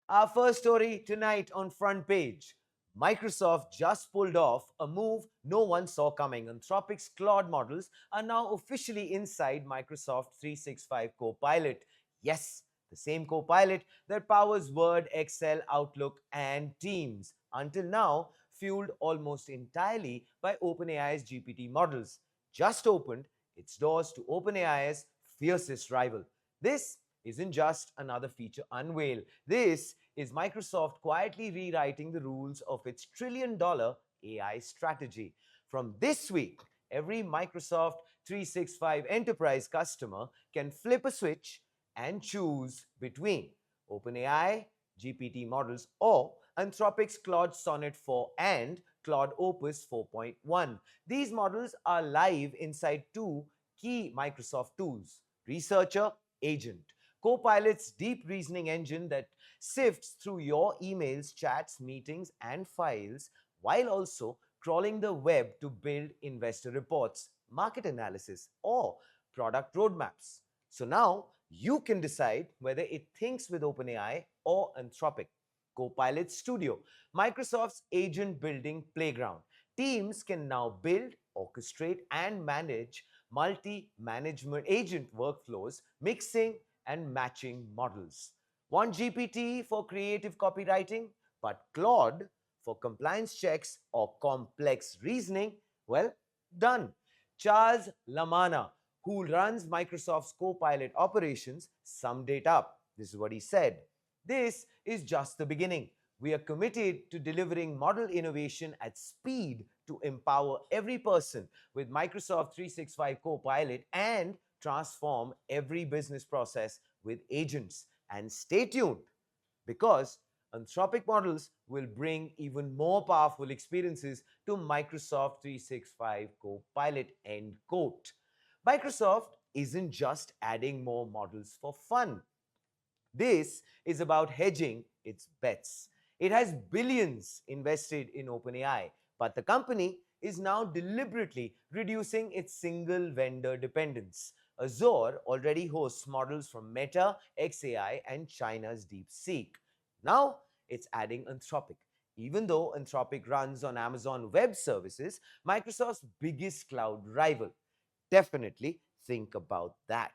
Our first story tonight on Front Page. Microsoft just pulled off a move no one saw coming. Anthropic's Claude models are now officially inside Microsoft 365 Copilot. Yes, the same Copilot that powers Word, Excel, Outlook, and Teams. Until now, fueled almost entirely by OpenAI's GPT models, just opened its doors to OpenAI's fiercest rival. This isn't just another feature unveil. This is Microsoft quietly rewriting the rules of its $1 trillion AI strategy. From this week, every Microsoft 365 enterprise customer can flip a switch and choose between OpenAI GPT models or Anthropic's Claude Sonnet 4 and Claude Opus 4.1. These models are live inside two key Microsoft tools: Researcher, Agent. Copilot's deep reasoning engine that sifts through your emails, chats, meetings, and files while also crawling the web to build investor reports, market analysis, or product roadmaps. So now you can decide whether it thinks with OpenAI or Anthropic. Copilot Studio, Microsoft's agent building playground. Teams can now build, orchestrate, and manage multi management agent workflows, mixing and matching models. Want GPT for creative copywriting, but Claude for compliance checks or complex reasoning? Well, done. Charles Lamana, who runs Microsoft's Copilot operations, summed it up. This is what he said: "This is just the beginning. We are committed to delivering model innovation at speed to empower every person with Microsoft 365 Copilot and transform every business process with agents. And stay tuned, because Anthropic models will bring even more powerful experiences to Microsoft 365 Copilot." End quote. Microsoft isn't just adding more models for fun. This is about hedging its bets. It has billions invested in OpenAI, but the company is now deliberately reducing its single vendor dependence. Azure already hosts models from Meta, XAI, and China's DeepSeek. Now it's adding Anthropic. Even though Anthropic runs on Amazon Web Services, Microsoft's biggest cloud rival. Definitely think about that.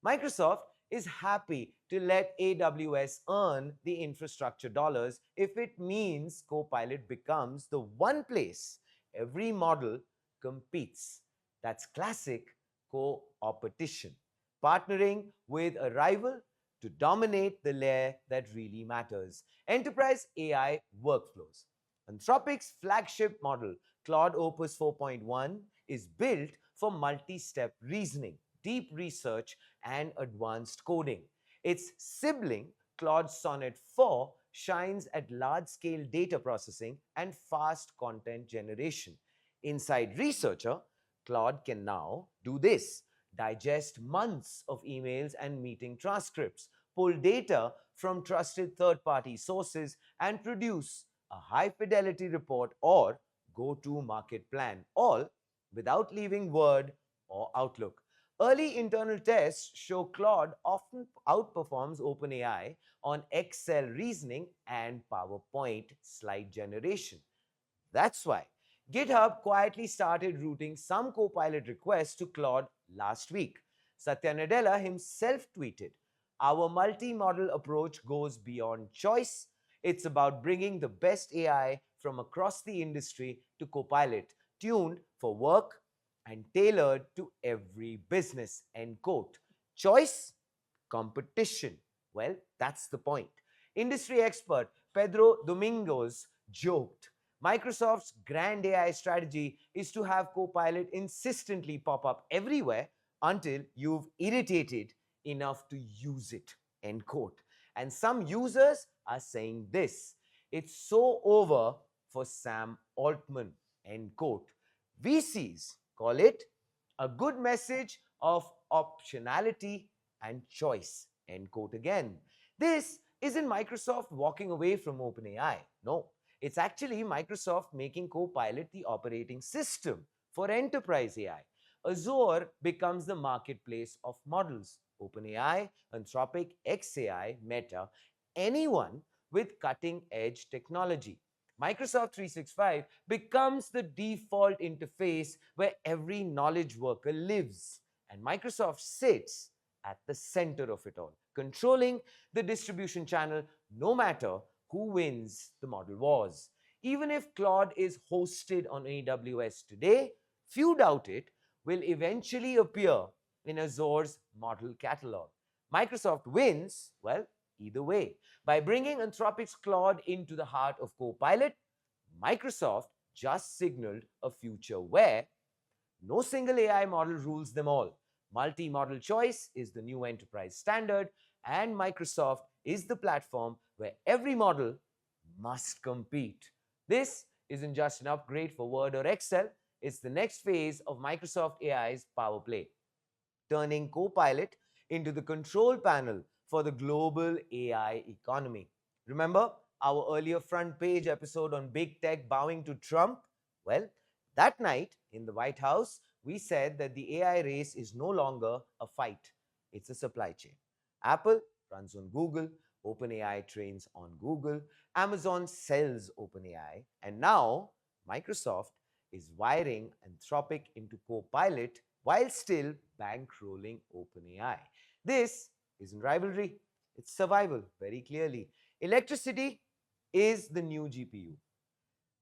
Microsoft is happy to let AWS earn the infrastructure dollars if it means Copilot becomes the one place every model competes. That's classic co-opetition, partnering with a rival to dominate the layer that really matters: enterprise AI workflows. Anthropic's flagship model, Claude Opus 4.1, is built for multi step reasoning, deep research, and advanced coding. Its sibling, Claude Sonnet 4, shines at large scale data processing and fast content generation. Inside Researcher, Claude can now do this: digest months of emails and meeting transcripts, pull data from trusted third party sources, and produce a high fidelity report or go to market plan, all without leaving Word or Outlook. Early internal tests show Claude often outperforms OpenAI on Excel reasoning and PowerPoint slide generation. That's why GitHub quietly started routing some Copilot requests to Claude last week. Satya Nadella himself tweeted, "Our multi model approach goes beyond choice. It's about bringing the best AI from across the industry to Copilot, tuned for work and tailored to every business." End quote. Choice, competition. Well, that's the point. Industry expert Pedro Domingos joked, "Microsoft's grand AI strategy is to have Copilot insistently pop up everywhere until you've irritated enough to use it." End quote. And some users are saying this: "It's so over for Sam Altman." End quote. VCs call it a good message of optionality and choice. End quote again. This isn't Microsoft walking away from OpenAI. No, it's actually Microsoft making Copilot the operating system for enterprise AI. Azure becomes the marketplace of models. OpenAI, Anthropic, xAI, Meta, anyone with cutting edge technology. Microsoft 365 becomes the default interface where every knowledge worker lives, and Microsoft sits at the center of it all, controlling the distribution channel no matter who wins the model wars. Even if Claude is hosted on AWS today, few doubt it will eventually appear in Azure's model catalog. Microsoft wins, well, either way. By bringing Anthropic's Claude into the heart of Copilot, Microsoft just signaled a future where no single AI model rules them all. Multi model choice is the new enterprise standard, and Microsoft is the platform where every model must compete. This isn't just an upgrade for Word or Excel, it's the next phase of Microsoft AI's power play, turning Copilot into the control panel for the global AI economy. Remember our earlier front page episode on big tech bowing to Trump? Well, that night in the White House, we said that the AI race is no longer a fight, it's a supply chain. Apple runs on Google, OpenAI trains on Google, Amazon sells OpenAI, and now Microsoft is wiring Anthropic into Copilot while still bankrolling OpenAI. This isn't rivalry, it's survival, very clearly. Electricity is the new GPU.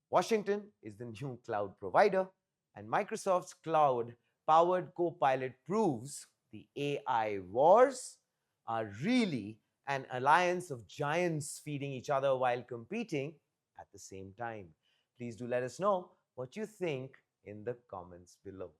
Washington is the new cloud provider, and Microsoft's cloud powered Copilot proves the AI wars are really an alliance of giants feeding each other while competing at the same time. Please do let us know what you think in the comments below.